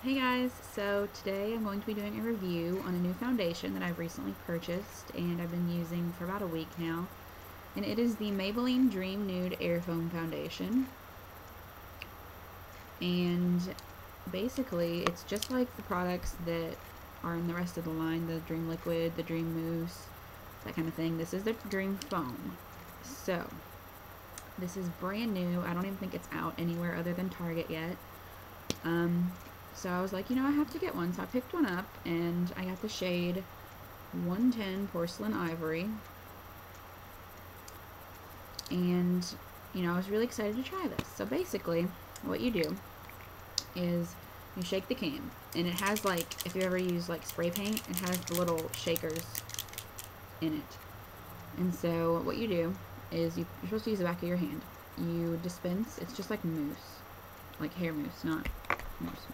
Hey guys, so today I'm going to be doing a review on a new foundation that I've recently purchased and I've been using for about a week now. And it is the Maybelline Dream Nude Airfoam foundation. And basically it's just like the products that are in the rest of the line, the Dream Liquid, the Dream Mousse, that kind of thing. This is the Dream Foam. So this is brand new. I don't even think it's out anywhere other than Target yet. So I was like, I have to get one. So I picked one up, and I got the shade 110 Porcelain Ivory. And, I was really excited to try this. So basically, what you do is you shake the can. And it has, if you ever use, spray paint, it has the little shakers in it. And so what you do is you're supposed to use the back of your hand. You dispense, it's just like mousse. Like hair mousse, not mousse.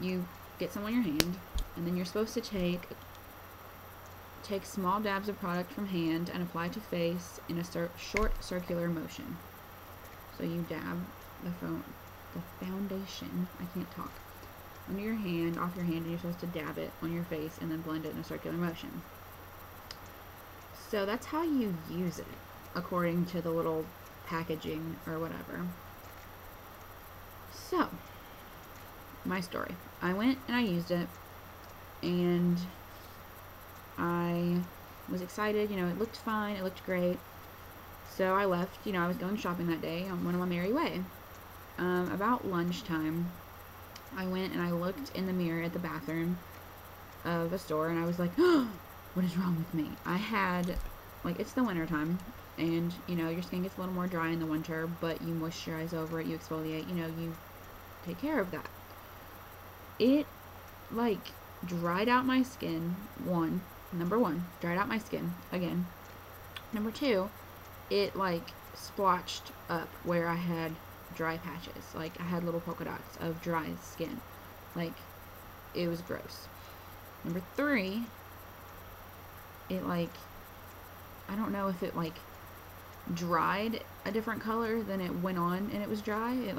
You get some on your hand, and then you're supposed to take small dabs of product from hand and apply to face in a short circular motion. So you dab the foundation, I can't talk, under your hand, off your hand, and you're supposed to dab it on your face and then blend it in a circular motion. So that's how you use it, according to the little packaging or whatever. So, my story. I went and I used it, and I was excited. It looked fine. It looked great. So I left. I was going shopping that day on one of my merry way. About lunchtime, I went and I looked in the mirror at the bathroom of a store, and I was like, oh, what is wrong with me? I had, it's the winter time, and, your skin gets a little more dry in the winter, but you moisturize over it, you exfoliate, you take care of that. It, dried out my skin, number one, dried out my skin, again. Number two, it, splotched up where I had dry patches. I had little polka dots of dry skin. It was gross. Number three, it, I don't know if it, dried a different color than it went on and it was dry. It,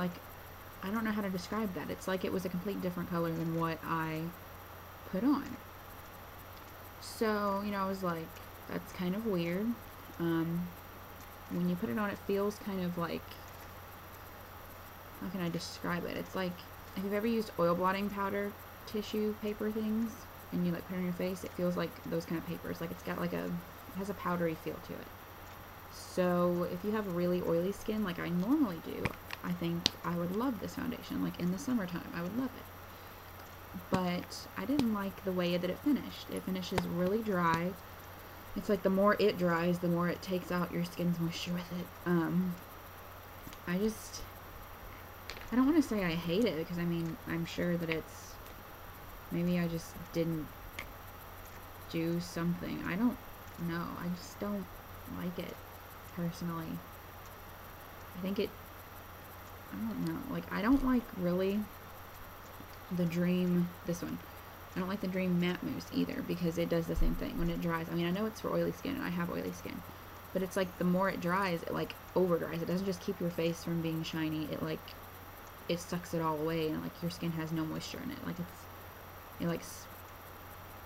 I don't know how to describe that. It's it was a complete different color than what I put on. So, I was like, that's kind of weird. When you put it on, it feels kind of how can I describe it? It's if you've ever used oil blotting powder tissue paper things and you put it on your face, it feels like those kind of papers. It's got it has a powdery feel to it. So if you have really oily skin like I normally do, I think I would love this foundation. In the summertime, I would love it. But I didn't like the way that it finished. It finishes really dry. It's the more it dries, the more it takes out your skin's moisture with it. I don't want to say I hate it, because I'm sure that it's, maybe I just didn't do something. I don't know. I just don't like it, personally. I think I don't know. I don't like really the Dream, this one. I don't like the Dream Matte Mousse either, because it does the same thing when it dries. I know it's for oily skin, and I have oily skin. But it's the more it dries, it over dries. It doesn't just keep your face from being shiny. It sucks it all away, and your skin has no moisture in it. It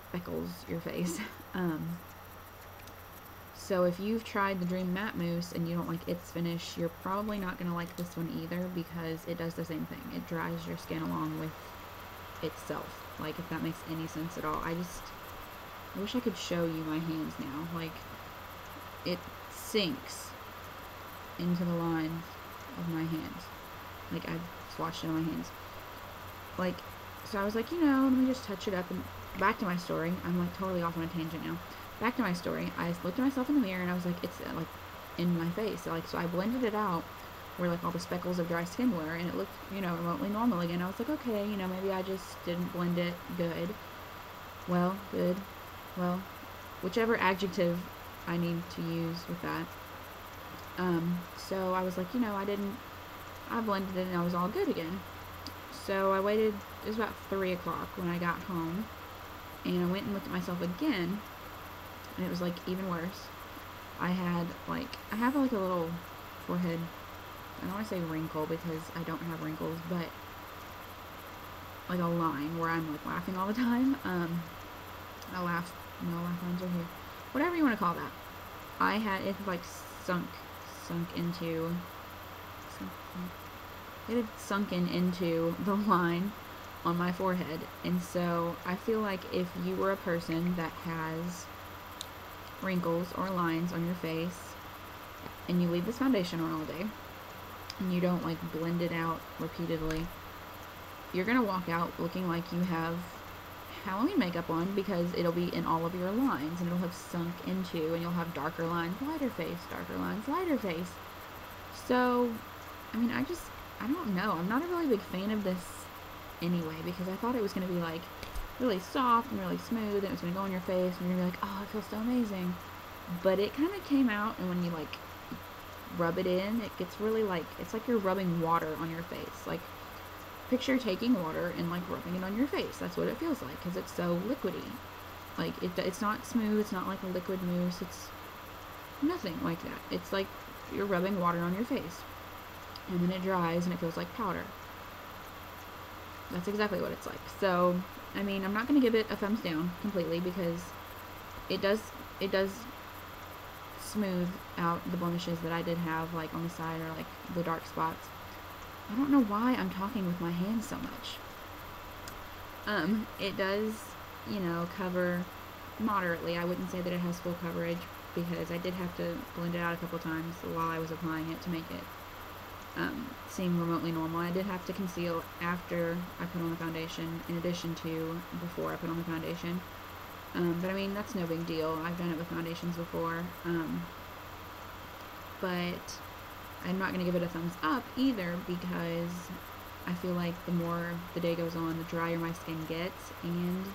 speckles your face. So if you've tried the Dream Matte Mousse and you don't like its finish, you're probably not going to like this one either, because it does the same thing. It dries your skin along with itself. If that makes any sense at all. I wish I could show you my hands now. It sinks into the lines of my hands. I've swatched it on my hands. So I was like, let me just touch it up. And back to my story. I'm totally off on a tangent now. Back to my story. I looked at myself in the mirror and I was like, it's in my face. So I blended it out where all the speckles of dry skin were, and it looked, remotely normal again. I was like, okay, maybe I just didn't blend it good. Well, good. Well, whichever adjective I need to use with that. So I was like, I blended it and I was all good again. So I waited, it was about 3 o'clock when I got home, and I went and looked at myself again, and it was even worse. I had I have a little forehead, I don't want to say wrinkle because I don't have wrinkles, but like a line where I'm like laughing all the time. I laugh, no laugh lines are here. Whatever you want to call that. I had it like sunk into, it had sunken into the line on my forehead. And so I feel like if you were a person that has wrinkles or lines on your face and you leave this foundation on all day and you don't like blend it out repeatedly, you're gonna walk out looking like you have Halloween makeup on, because it'll be in all of your lines and it'll have sunk into, and you'll have darker lines, lighter face, darker lines, lighter face. So I mean, I don't know, I'm not a really big fan of this anyway, because I thought it was gonna be like really soft and really smooth, and it was gonna go on your face and you're gonna be like, oh, it feels so amazing. But it kind of came out, and when you like rub it in, it gets really like, it's like you're rubbing water on your face. Like, picture taking water and like rubbing it on your face. That's what it feels like, because it's so liquidy. Like, it's not smooth, it's not like a liquid mousse, it's nothing like that. It's like you're rubbing water on your face, and then it dries and it feels like powder. That's exactly what it's like. So I mean, I'm not going to give it a thumbs down completely, because it does smooth out the blemishes that I did have, like on the side, or like the dark spots. I don't know why I'm talking with my hands so much. It does, you know, cover moderately. I wouldn't say that it has full coverage, because I did have to blend it out a couple times while I was applying it to make it seem remotely normal. I did have to conceal after I put on the foundation, in addition to before I put on the foundation. But I mean, that's no big deal. I've done it with foundations before. But I'm not going to give it a thumbs up either, because I feel like the more the day goes on, the drier my skin gets, and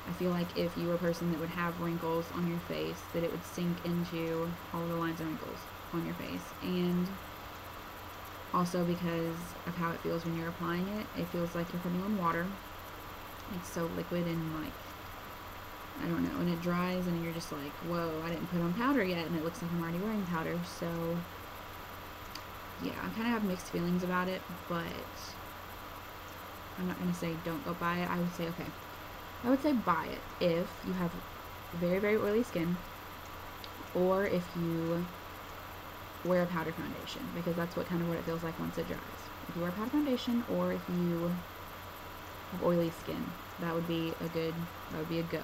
I feel like if you were a person that would have wrinkles on your face, that it would sink into all the lines and wrinkles on your face. And also because of how it feels when you're applying it, it feels like you're putting on water. It's so liquid and like, I don't know, and it dries and you're just like, whoa, I didn't put on powder yet, and it looks like I'm already wearing powder. So yeah, I kind of have mixed feelings about it, but I'm not going to say don't go buy it. I would say, okay, I would say buy it if you have very, very oily skin, or if you wear a powder foundation, because that's what it feels like once it dries. If you wear a powder foundation, or if you have oily skin, that would be a go.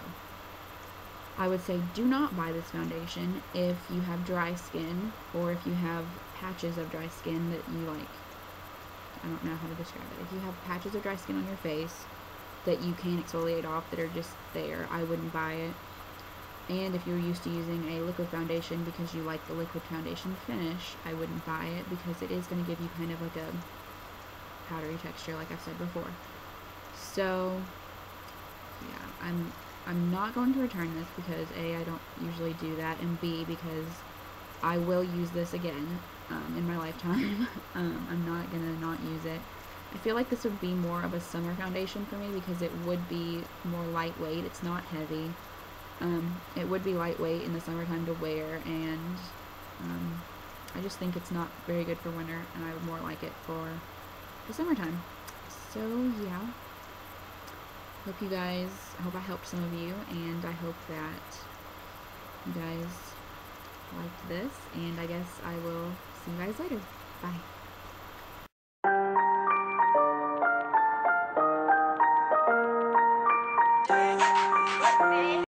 I would say do not buy this foundation if you have dry skin, or if you have patches of dry skin that you like, I don't know how to describe it. If you have patches of dry skin on your face that you can't exfoliate off, that are just there, I wouldn't buy it. And if you're used to using a liquid foundation because you like the liquid foundation finish, I wouldn't buy it, because it is going to give you kind of like a powdery texture, like I've said before. So yeah, I'm not going to return this, because A, I don't usually do that, and B, because I will use this again in my lifetime. I'm not going to not use it. I feel like this would be more of a summer foundation for me, because it would be more lightweight. It's not heavy. It would be lightweight in the summertime to wear, and I just think it's not very good for winter, and I would more like it for the summertime. So yeah, I hope I helped some of you, and I hope that you guys liked this, and I guess I will see you guys later. Bye.